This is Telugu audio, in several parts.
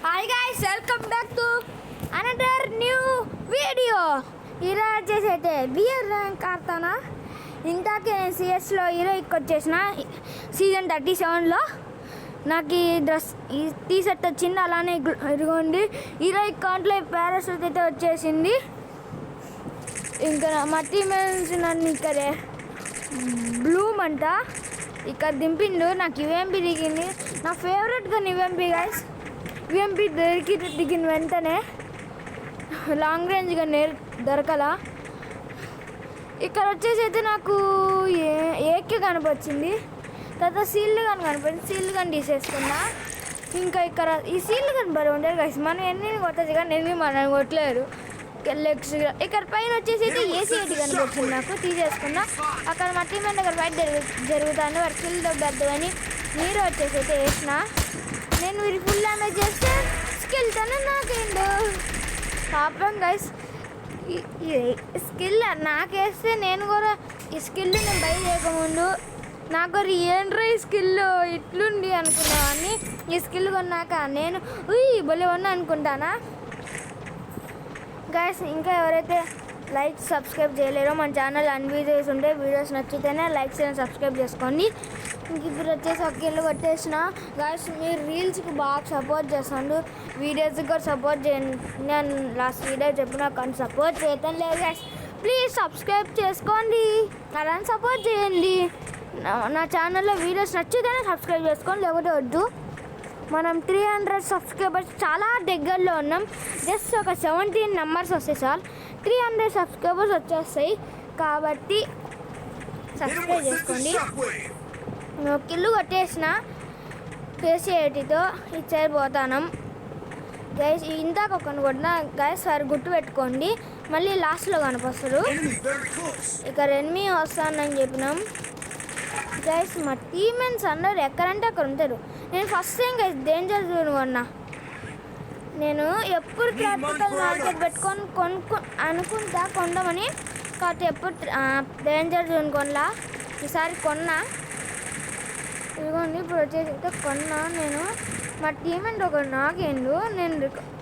Hi guys, welcome back to another new video. ఈరోజు వచ్చేసి అయితే బియర్ ర్యాంక్ ఆడతానా. ఇందాకే నేను సిఎస్లో హీరోయిక్ వచ్చేసిన సీజన్ 37లో. నాకు ఈ డ్రెస్ ఈ టీ షర్ట్ వచ్చింది, అలానే ఇదిగోండి హీరోయిక్ కాంట్లో పారాషూట్ అయితే వచ్చేసింది. ఇంకా మా టీమేట్స్ నన్ను ఇక్కడే బ్లూమ్ అంట ఇక్కడ దింపిండు. నాకు యుఎంపి దిగింది, నా favourite gun UMP guys. UMP దిగిన వెంటనే లాంగ్ రేంజ్ గన్ దొరకల. ఇక్కడ వచ్చేసి అయితే నాకు ఏకే కనిపించింది, తర్వాత సీల్డ్ గన్ కనిపించింది. సీల్డ్ గన్ తీసేసుకున్నా. ఇంకా ఇక్కడ ఈ సీల్డ్ గన్ బరి ఉండేది గైస్, మనం ఎన్ని కొట్టచ్చు కానీ ఎన్ని మనం కొట్టలేరు. లెగ్స్ ఇక్కడ పైన వచ్చేసి అయితే ఏసీ కనిపించింది, నాకు తీసేసుకున్నా. అక్కడ మా టీం దగ్గర బయట జరుగుతాను, వాడు కిల్ దొబ్బద్దు అని మీరు వచ్చేసి అయితే వేసిన. నేను వీరి ఫుల్ డ్యామేజ్ చేస్తే స్కిల్తోనే నాకేండు పాపం గైస్. స్కిల్ నాకేస్తే నేను కూడా ఈ స్కిల్ నేను బయట చేయకముందు నాకు ఏంట్రా ఈ స్కిల్ ఇట్లుంది అనుకున్నావాన్ని. ఈ స్కిల్ కొన్నాక నేను భలే ఉన్నా అనుకుంటానా గైస్. ఇంకా ఎవరైతే లైక్ సబ్స్క్రైబ్ చేయలేరో మన ఛానల్ అన్ని వీడియోస్ ఉంటే వీడియోస్ నచ్చితేనే లైక్ చేయండి, సబ్స్క్రైబ్ చేసుకోండి. ఇంక ఇప్పుడు వచ్చేసి ఒక కిల్ కొట్టేసిన గైస్. మీరు రీల్స్కి బాగా సపోర్ట్ చేస్తాను, వీడియోస్కి కూడా సపోర్ట్ చేయండి. నేను లాస్ట్ వీడియో చెప్పినా కానీ సపోర్ట్ చేయటం లేదు గైస్. ప్లీజ్ సబ్స్క్రైబ్ చేసుకోండి, అలానే సపోర్ట్ చేయండి. నా ఛానల్లో వీడియోస్ నచ్చితేనే సబ్స్క్రైబ్ చేసుకోండి, లేకపోతే వద్దు. మనం 300 సబ్స్క్రైబర్స్ చాలా దగ్గరలో ఉన్నాం. జస్ట్ ఒక 17 నెంబర్స్ వస్తాయి సార్, 300 సబ్స్క్రైబర్స్ వచ్చేస్తాయి. కాబట్టి సబ్స్క్రైబ్ చేసుకోండి. కిల్లు కొట్టేసిన కేసీఐటీతో ఇచ్చేది పోతాను గైస్. ఇందాక ఒకరిని కొట్టిన గైస్, సార్ గుర్తు పెట్టుకోండి, మళ్ళీ లాస్ట్లో కనిపిస్తారు. ఇక్కడ ఎనిమి వస్తానని చెప్పినాం గైస్. మా టీమెంట్స్ అందరూ ఎక్కడంటే అక్కడ ఉంటారు. నేను first time guys danger zone కొన్నా. నేను ఎప్పుడు క్యాపిటల్ మార్కెట్ పెట్టుకొని అనుకుంటా కొందామని, కాబట్టి ఎప్పుడు డేంజర్ జోన్ కొనలా. ఈసారి కొన్నా, ఇదిగోండి ఇప్పుడు వచ్చేసి అయితే కొన్నా నేను. మా టీమెంట్ ఒక నాకేండు,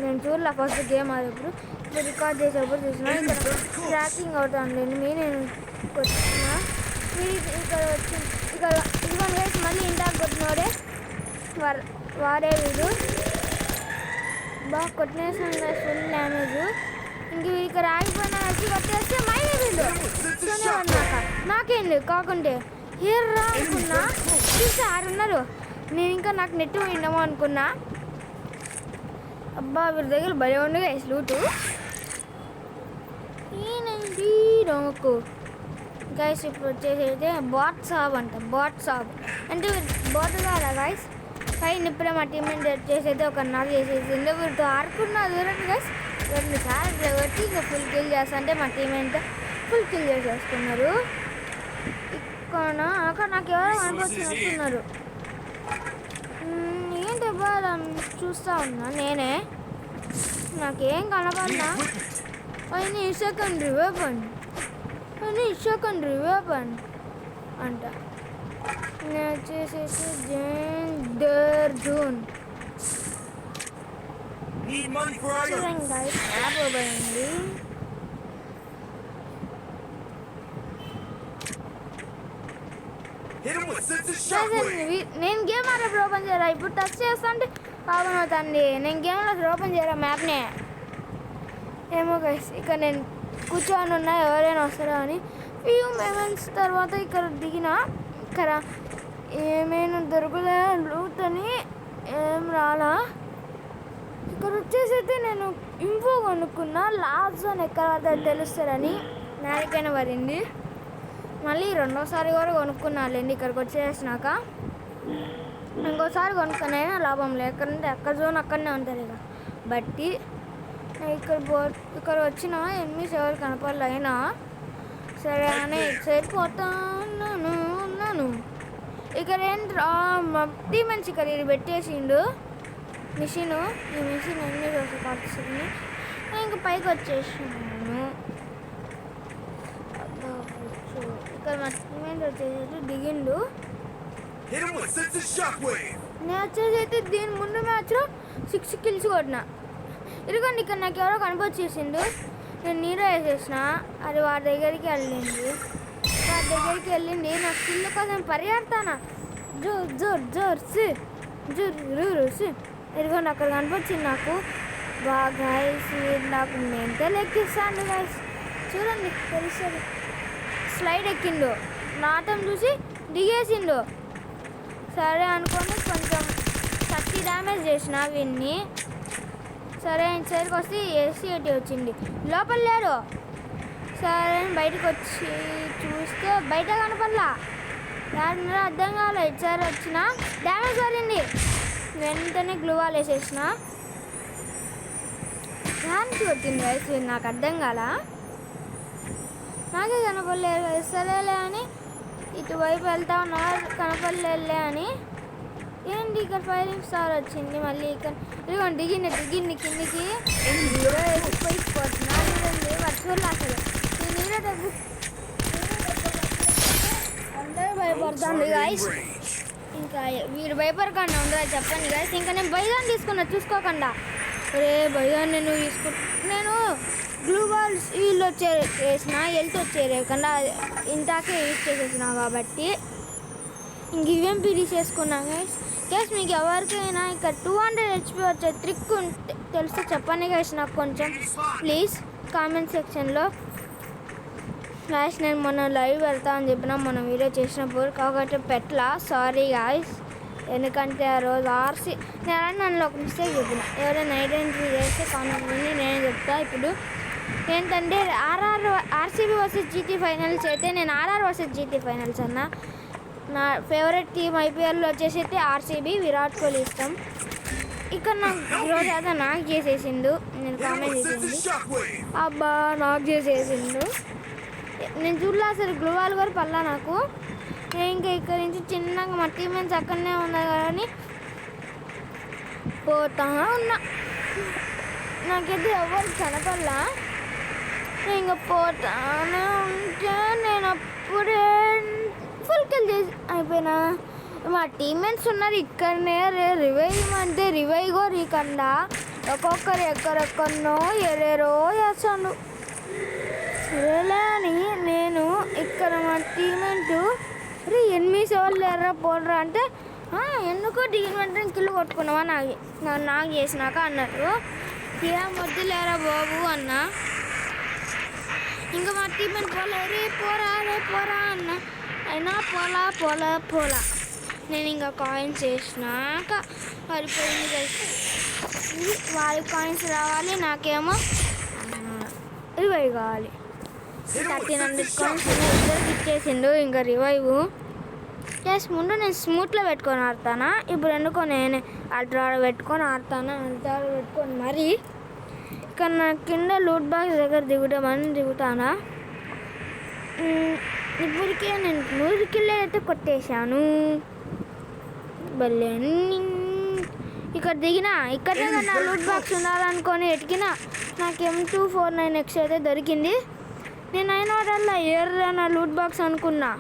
నేను చూడలే ఫస్ట్ గేమ్ ఆడేప్పుడు. ఇప్పుడు రికార్డ్ చేసేప్పుడు చూసిన ఇక్కడ ట్రాకింగ్ అవుతుంది. నేను కొట్టిన ఇక్కడ వచ్చి ఇక్కడ ఇదిగోండి గైస్, మళ్ళీ ఇంటాకు కొట్టినోడే వాడే వీడు బాగా కొట్టినేసాను గైస్, ఫుల్ డ్యామేజ్. ఇంక ఇక్కడ ఆగిపోయినా వచ్చి కొట్టేస్తే మళ్ళీ వీళ్ళు అన్నాక నాకేంది కాకుంటే హీర్రా అనుకున్నా. చూసి ఆడున్నారు, నేను ఇంకా నాకు నెట్ పోయిండమో అనుకున్నా. అబ్బా వీరి దగ్గర భలే ఉండు గైస్ లూటు. ఈయనండి గైస్ ఇప్పుడు వచ్చేసి అయితే బాట్ సాబ్ అంట. బాట్ సాబ్ అంటే బాట్ కాదా గైస్. పైన ఇప్పుడే మా టీం చేసి అయితే ఒక నాకు చేసేసింది. వీటితో ఆడుకున్నా చూడండి గైస్, 2 సార్లు కొట్టి ఇంకా ఫుల్ కిల్ చేస్తా అంటే మా టీం అయితే ఫుల్ కిల్ చేసేస్తున్నారు. అక్కడ నాకు ఎవరో కనిపించినట్టున్నారు. ఏంటి బాగా చూస్తూ ఉన్నా నేనే, నాకేం కనపడినా పైన సెకండరీ వెపన్ అంట. నేను వచ్చేసేసి డేంజర్ జోన్ పోయింది. నేను గేమ్ ఆడేప్పుడు ఓపెన్ చేయరా, ఇప్పుడు టచ్ చేస్తా అంటే పాపం అవుతుంది. నేను గేమ్లో ఓపెన్ చేయరా మ్యాప్నే ఏమో గైస్. ఇక్కడ నేను కూర్చొని ఉన్నా ఎవరైనా వస్తారా అని. ఫ్యూ మూమెంట్స్ తర్వాత ఇక్కడ దిగిన, ఇక్కడ ఏమైనా దొరుకులే లూట్ అని ఏం రాలా. ఇక్కడ వచ్చేసి అయితే నేను ఇన్ఫో కొనుక్కున్నా, లాస్ట్ జోన్ ఎక్కడ పడుతుందో తెలుస్తారని నాకైనా పడింది. మళ్ళీ 2వ సారి కూడా కొనుక్కున్నాలేండి ఇక్కడికి వచ్చేసినాక. ఇంకోసారి కొనుక్కునైనా లాభం లేదు, ఎక్కడంటే ఎక్కడ జోన్ అక్కడనే ఉంటుంది ఇక. బట్టి ఇక్కడ వచ్చిన ఎనిమిస్ ఎవరు కనపడలే అయినా సరే అని సైడ్ పోతాను. ఇక్కడ ఏంటి టీమెంట్స్ ఇక్కడ ఇది పెట్టేసిండు మిషన్. ఈ మిషన్ ఎన్ని రోజులు పడుతుంది. ఇంకా పైకి వచ్చేసినాను. ఇక్కడ మా టీమెంట్ వచ్చేసి దిగిండు. నేను వచ్చేసి అయితే దీని ముందు మ్యాచ్లో 6 కిల్స్ కొట్టిన. ఇదిగోండి ఇక్కడ నాకు ఎవరో కనిపించేసిండు. నేను నీరు వేసేసిన. అది వాడి దగ్గరికి వెళ్ళింది. నాకు కిల్ కోసం పరిగెడతానా జోర్. ఇదిగోండి అక్కడ కనిపించింది నాకు. గైస్ మీరు నాకు మెంటల్ ఎక్కిస్తాను గైస్. చూడండి తెలుస్తుంది. స్లైడ్ ఎక్కిండు, నాటం చూసి దిగేసిండు. సరే అనుకోని కొంచెం 30 డ్యామేజ్ చేసిన వీడిని. సరే ఇంటి సైడ్కి వస్తే AC80 వచ్చింది. లోపల లేడు. సరే బయటకు వచ్చి చూస్తే బయట కనపడలా. యాడున్నారో అర్థం కాలే. ఇటు సైడ్ వచ్చిన డ్యామేజ్ పడింది. వెంటనే గ్లూవాల్ వేసేసిన. దానికి కొట్టింది వయసు నాకు అర్థం కాల. నాకే కనపడలేదు. సరేలే అని ఇటువైపు వెళ్తా ఉన్నా, కనపడలేదులే అని. ఏంటి ఇక్కడ ఫైరింగ్ స్టార్ వచ్చింది మళ్ళీ. ఇక్కడ ఇదిగోండి దిగింది కిందికి. నీరో వేసిపోయిపోతున్నా. వర్చువల్ అసలు ఈ నీరో దగ్గర అందరూ భయపడుతుంది గాయస్. ఇంకా వీడు భయపడకుండా ఉండదు చెప్పండి గాయస్. ఇంకా నేను బైజాన్ తీసుకున్నా చూసుకోకుండా. అరే బైజాన్ నేను గ్లూ బాల్స్ వీళ్ళు వేసిన హెల్త్ వచ్చేయకుండా ఇంతాకే యూజ్ చేసేసిన కాబట్టి ఇంక UMP తీసేసుకున్నాను గైస్. మీకు ఎవరికైనా ఇక్కడ 200 HP వచ్చే ట్రిక్ ఉంటే తెలిస్తే చెప్పండి గైస్ నాకు కొంచెం ప్లీజ్ కామెంట్ సెక్షన్లో. గైస్ నేను మొన్న లైవ్ వెళ్తా అని చెప్పిన మొన్న వీడియో చేసినప్పుడు కాబట్టి పెట్టలా, సారీ గాయస్. ఎందుకంటే ఆ రోజు నన్ను ఒక మిస్టేక్ చెప్పిన. ఎవరైనా ఐడెంటిఫై చేస్తే కామెంట్ విని నేను చెప్తా. ఇప్పుడు ఏంటంటే RCB వర్సెస్ GT ఫైనల్స్ అయితే నేను RR వర్సెస్ GT ఫైనల్స్ అన్నా. నా ఫేవరెట్ టీమ్ IPLలో వచ్చేసి అయితే RCB, విరాట్ కోహ్లీ ఇష్టం. ఇక్కడ నాకు ఈరోజు అయితే నాకు చేసేసిండు. నేను కామెంట్ చేసింది అబ్బా నాకు చేసేసిండు. నేను చూడలే అసలు గ్లోవాల్ కూడా పల్లా నాకు. నేను ఇంకా ఇక్కడ నుంచి చిన్నగా మా టీమేట్స్ అక్కడనే ఉన్నాయి కానీ పోతా ఉన్నా. నాకైతే ఎవరు కనపడలా. ఇంకా పోతానే ఉంటే నేను అప్పుడే ఫుల్ కిల్ చేసి అయిపోయినా. మా టీమ్మేట్స్ ఉన్నారు ఇక్కడనే. రివైవ్ అంటే రివైవ్ కూడా రీకుండా ఒక్కొక్కరు ఎక్కడెక్కడనో ఎరేరో చేస్తాడు. సరేలే అని నేను ఇక్కడ మా టీమ్మేట్ ఎనిమిది ఎవరు లేరా పోడరా అంటే ఎందుకో దిగినట్టు కిల్లు కొట్టుకున్నావా నాకు చేసినాక అన్నారు. ఏం వద్దు లేరా బాబు అన్న. ఇంకా మా టీమ్మేట్ పోరా అన్న. అయినా పోలా నేను ఇంకా కాయిన్స్ వేసినాక పడిపోయింది. వాళ్ళకి కాయిన్స్ రావాలి, నాకేమో రివైవ్ కావాలి. 1300 కాయిన్స్ ఇద్దరికి ఇచ్చేసిండు. ఇంకా రివైవ్ ముందు నేను స్మూత్లో పెట్టుకొని ఆడతానా. ఇప్పుడు ఎందుకో నేను అల్ట్రాలో పెట్టుకొని ఆడతానా. అల్ట్రాలో పెట్టుకొని మరి ఇక్కడ నా కింద లూట్ బాక్స్ దగ్గర దిగుతానా. ఇప్పటికే నేను 100 కిల్లో అయితే కొట్టేశాను. భలే ఇక్కడ దిగినా. ఇక్కడే నా లూట్ బాక్స్ ఉండాలనుకొని ఎతికినా. నాకు M249X అయితే దొరికింది. నేను అయిన వాడల్లా ఎర్ర నా లూట్ బాక్స్ అనుకున్నా,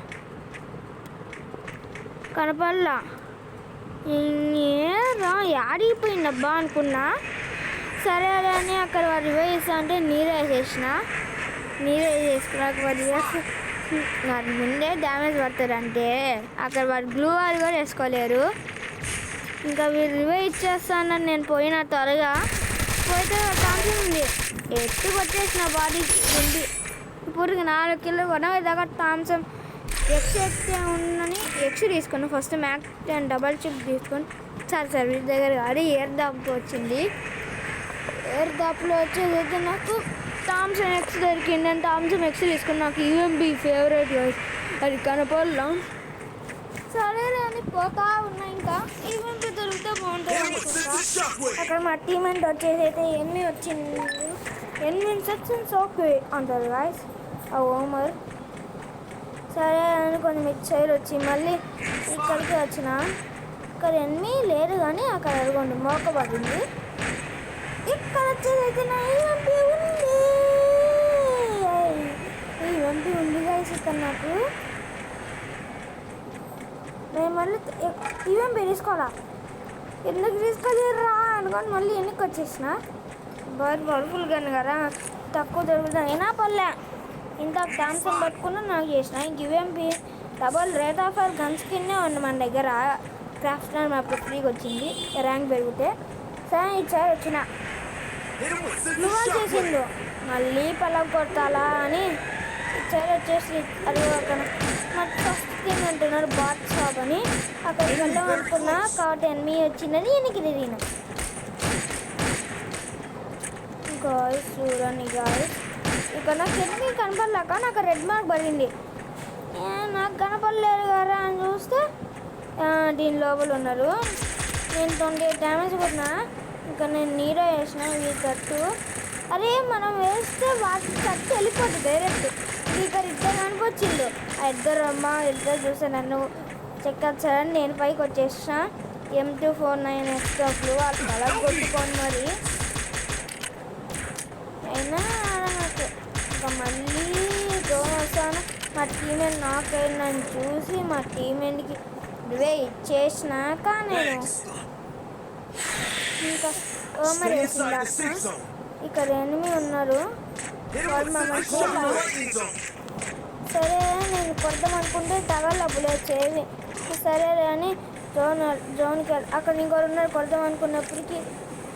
కనపడలా. యాడిపోయిందబ్బా అనుకున్నా. సరే అని అక్కడ వాడు రివైవ్ చేస్తా అంటే నీరు వేసేసుకున్నాక వాడు నాకు ముందే డ్యామేజ్ పడతారంటే అక్కడ వాడు గ్లూ వాల్ కూడా వేసుకోలేరు. ఇంకా వీళ్ళు రివైవ్ ఇచ్చేస్తానని నేను పోయిన త్వరగా పోతే ఛాన్స్ ఉంది. కొట్టేసిన బాడీకి ఉంది. ఇప్పుడు 4 కిలో కొనదాకా థామ్సన్ ఎక్స్ ఎక్కితే ఉందని ఎక్స్ తీసుకుని ఫస్ట్ మ్యాక్ 10 డబల్ చిప్ తీసుకొని సర్వీస్ దగ్గర కాదు ఎయిర్ దాప్కి వచ్చింది. ఎయిర్ దాప్లో వచ్చేదైతే నాకు థామ్సన్ ఎక్స్ దొరికింది. అని థామ్సన్ ఎక్స్ తీసుకుని నాకు UMP ఫేవరెట్ అది కనపడలాం. సరే అని పోతా ఉన్నా. ఇంకా UMP దొరికితే బాగుంటుంది అనుకుంటా. అక్కడ మా టీమెంట్ వచ్చేసి అయితే ఎన్ని వచ్చింది 8 సెక్షన్స్ ఓకే అంటారు గాయస్ ఆ ఓమర్. సరే అని కొన్ని మిక్చర్ వచ్చి మళ్ళీ ఇక్కడికి వచ్చిన. ఇక్కడ ఎన్ని లేరు కానీ అక్కడ అడుగుండి మోకబడింది. ఇక్కడ వచ్చేది అయితే నా UMP ఉంది గాయస్. ఇక్కడ నాకు నేను మళ్ళీ UMP తీసుకోవాలా. ఎందుకు తీసుకోలేరా అనుకోని మళ్ళీ వెనక్కి వచ్చేసిన. బాగా పవర్ఫుల్ గన్ కదా, తక్కువ దొరుకుతుంది అయినా పర్లే. ఇంత థామ్సన్ పట్టుకున్నా నాకు చేసిన. ఇంక UMP double rate of fire gun స్కిన్నే ఉంది మన దగ్గర. క్రాఫ్ట్స్టార్ మ్యాప్లో ఫ్రీగా వచ్చింది ర్యాంక్ పెరిగితే. సరే ఇచ్చారు వచ్చిన గ్లూవాల్ చేసిండు. మళ్ళీ పలక కొట్టాలా అని ఇచ్చారు వచ్చేసి. అది అక్కడ నాకు ఫస్ట్ థింగ్ అంటున్నారు బాత్ షాప్ అని. అక్కడికి వెళ్దాం అనుకున్నా కాబట్టి ఎన్మీ వచ్చిందని వెనక్కి తిరిగిన. గాయస్ చూడండి గాయస్, ఇక్కడ నాకు ఎన్మీ కనపడలేక నాకు రెడ్ మార్క్ పడింది. నాకు కనపడలేదు కదా అని చూస్తే దీని లోపల ఉన్నారు. నేను 28 డ్యామేజ్ కొట్టినా. ఇంకా నేను నీడో వేసిన వీకట్టు. అరే మనం వేస్తే వాటి కట్టు వెళ్ళిపోతుంది డైరెక్ట్. ఇక్కడ ఇద్దరు కనిపించిండు. ఆ ఇద్దరు ఇద్దరు చూస్తే నన్ను చెక్కొచ్చారని నేను పైకి వచ్చేసిన. M249 ఎక్స్ట్రాఫ్లు వాళ్ళు అలా కొట్టుకొని మరి అయినా నాకు ఇంకా మళ్ళీ డ్రోన్ వస్తాను. మా టీమేట్ నాకు నన్ను చూసి మా టీమేట్కి ఇవే ఇచ్చేసినాక నేను ఇంకా ఓమర్ వేసిందా. ఇక్కడ ఎనిమి ఉన్నారు వాళ్ళు మమ్మల్ని. సరే నేను కొడదాం అనుకుంటే టవర్లో బుల్లెట్ చేయాలి. సరే అని జోన్కి అక్కడ ఇంకోరు ఉన్నారు. కొడదాం అనుకున్నప్పటికీ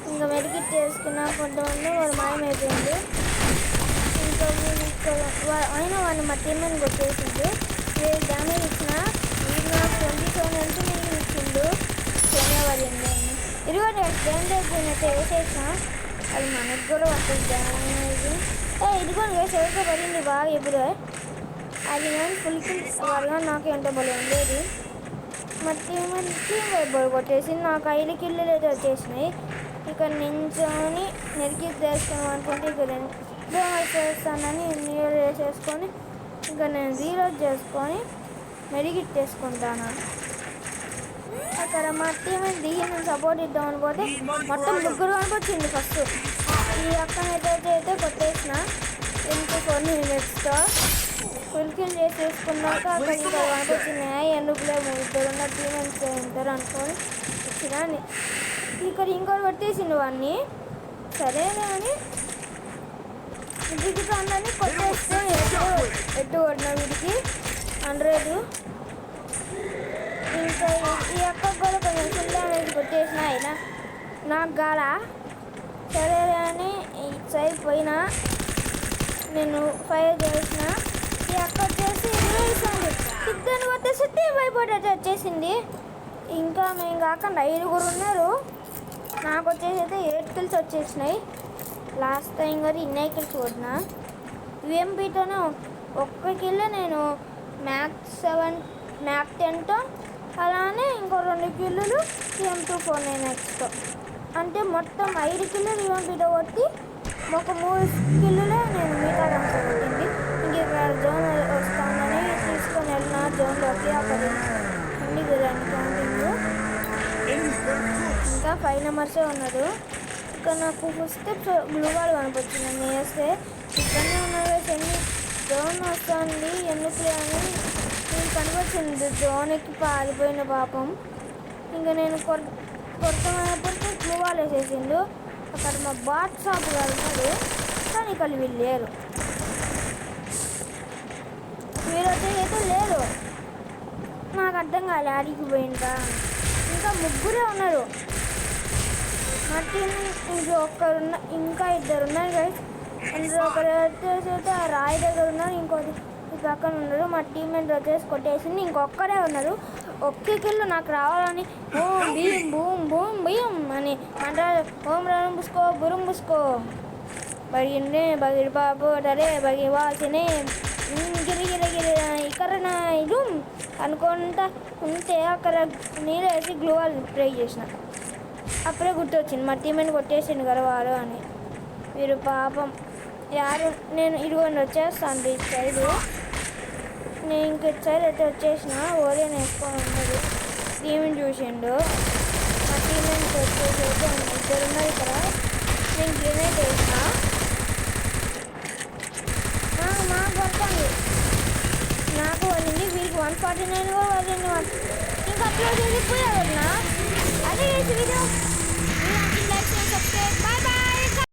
ఇంకా మెడికిట్ చేసుకున్నా కొంతమంది వాళ్ళు మాయమైపోయింది. ఇంకా అయినా వాళ్ళు మా టీమని కొట్టేసింది. వేరే డ్యామేజ్ ఇచ్చిన వీడు నాకు 27 ఎంత మీకు ఇచ్చిండు చేయవాళ్ళండి. ఇదిగోండి డ్యామేజ్ అయితే వేసేసిన అది మనకు కూడా వస్తుంది డ్యామేజ్. ఇదిగోండి ఎవరితో పడింది బాగా ఎప్పుడే అది కానీ ఫుల్ వాళ్ళ నాకు ఎంత బలి ఉండేది. మా టీం వైపు కొట్టేసి నాకు 5 కిల్లులు అయితే వచ్చేసినాయి. ఇక్కడ నించొని నెరికి వేసుకున్నాం అనుకుంటే ఇక్కడ డోమర్ చేస్తానని నీళ్ళు వేసేసుకొని ఇంకా నేను రీలోడ్ చేసుకొని మెడికిట్ చేసుకుంటాను. అక్కడ మా టీం దిగి నేను సపోర్ట్ ఇద్దాం అనుకోతే మొత్తం ముగ్గురు కనిపించింది. ఫస్ట్ ఈ అక్కనైతే కొట్టేసిన M249 మినిట్స్తో ఫుల్ కిల్ చేసేసుకున్నాక అక్కడ ఇంకా కనిపించినాయి. ఎందుకులే ఇద్దరు ఉన్న టీమెంట్స్ ఉంటారు అనుకొని వచ్చినా. ఇక్కడ ఇంకోటి కొట్టేసిండు వాడిని. సరే అని ఇంటికి అందరినీ కొట్టేస్తే ఎట్టు కొట్టిన వీడికి 100. ఇంకా ఈ అక్కకు కూడా కొంచెం ఫుల్ అనేది కొట్టేసిన అయినా నాకు గాల. సరే అని సైడ్ పోయినా నేను ఫైర్ చేసిన. ఈ అక్క వచ్చేసి వేసింది. ఇద్దరిని కొట్టేసి టీం అయిపోయేటట్టు వచ్చేసింది. ఇంకా మేము కాకుండా 5 ఉన్నారు. నాకు వచ్చేసి అయితే 8 కిల్స్ వచ్చేసినాయి. లాస్ట్ టైం కూడా ఇన్నే కిల్స్ కొట్టిన. యూఎంపీతోనే 1 కిల్ నేను మ్యాక్ 10తో అలానే ఇంకో 2 కిల్లులు M249Xతో. అంటే మొత్తం 5 కిల్లులు యూఎంపీతో కొట్టి ఒక 3 కిల్లులే నేను మిగతా గంట కొట్టింది. ఇంక ఇక్కడ జోన్ వస్తానని తీసుకొని వెళ్ళిన జోన్లోకి. అక్కడ ఉండి కదండి కౌంటింగ్. ఇంకా 5 నెంబర్సే ఉన్నారు. ఇక్కడ నాకు ఫస్ట్ గ్లూవాల్ కనిపించింది. నేను వేస్తే ఇక్కడనే ఉన్నారు. ఎన్ని జోన్ వస్తుంది ఎందుకు అని నేను కనిపించింది. జోన్కి పారిపోయిన పాపం. ఇంకా నేను కొడతామైనప్పటికీ గ్లూవాల్ వేసేసిండు. అక్కడ మా బాట్ షాప్ కలుగుతాడు కానీ ఇక్కడ వీళ్ళు లేరు. మీరు అయితే లేరు. నాకు అర్థం కాలే ఆడికి పోయిందా. ఇంకా 3 ఉన్నారు. మా టీం ఇంకా 2 ఉన్నారు గైస్. అందులో ఒకరు వచ్చేసి ఆ రాయి దగ్గర ఉన్నారు. ఇంకోటి ఈ పక్కన ఉన్నారు. మా టీమ్మేట్ వచ్చేసి కొట్టేసింది. ఇంకొక్కరే ఉన్నారు. 1 కిల్లు నాకు రావాలని ఓం భీం బూమ్ బూమ్ భీం అని అంటారు. ఓం రం బుసుకో బురుం బుసుకో బగినే బగిరి బాబు అరే బగి వాసినే గిరిగిరి ఇక్కడ ఇది అనుకుంటా ఉంటే అక్కడ నీళ్ళు వేసి గ్లూవాల్ స్ప్రే చేసిన. అప్పుడే గుర్తొచ్చింది మా టీమేట్ కొట్టేసిండు కదా వాడు అని. మీరు పాపం యారు నేను ఇదిగోండి వచ్చేస్తాను ఈ సైడు. నేను ఇంక సైడ్ అయితే వచ్చేసిన. ఓరియన్ వేసుకొని ఉన్నది. టీమేట్ చూసిండు. మా టీమేట్ వచ్చేసి అయితే 2 ఉన్నారు ఇక్కడ. నేను గ్రెనేట్ వేసిన. నాకు పడుతుంది. నాకు వాళ్ళింది వీరికి 149 కూడా వాళ్ళింది. ఇంకా అప్లోడ్ చేసి పోయారు. అదే వీడియో